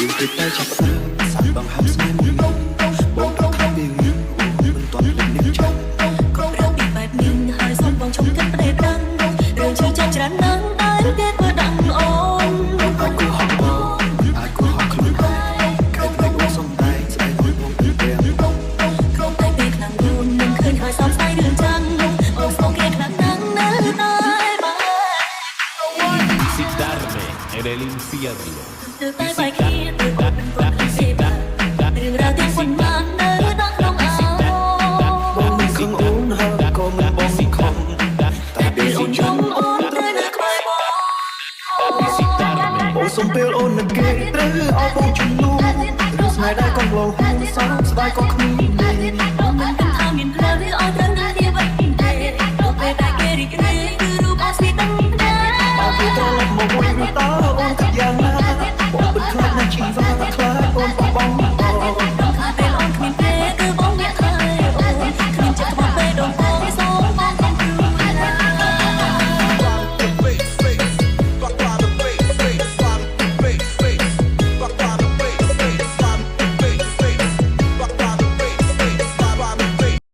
យើងគិតតែចាប់ផ្ដើមសាច់បងហាប់ស្នេហ៍មួយបងប្រកាសពីមិនទាន់មានអ្នកចាំក៏ប្រាប់ពីបែបនេះហើយសូមបងជុំគិតប្រេដឹងរឿងជឿចិត្តច្រើនណាស់តែគេធ្វើដឹងអូនអាចគូហត់បងអាចគូហត់ខ្លួនដែរកែប្រែអូនសំដែងស្អែកឲ្យបងពីទាំងគ្រប់តែពេលខ្លាំងយូរនឹងឃើញហើយសោកស្ដាយរឿងចឹងអូនស្គគេខ្លាំងណាស់នៅតែបែប Visitarme en el infierno. ទៅតែបែកគ្នាទៅគាត់មិនគាត់មិនសេបារឿងរ៉ាវទាំងប៉ុន្មាននៅដល់ក្នុងអោបងមិនខឹងអូនហើយក៏មិនបងខំតែពេលអូនចង់អូនត្រូវនៅក្បែរបងអូនសុំពេលអូននឹងគេត្រូវឲ្យបងជំនួសរឿងស្នេហ៍ដែរកុំឡងហួសសោកស្ដាយក៏គ្មានអូនមិនគិតថាមាន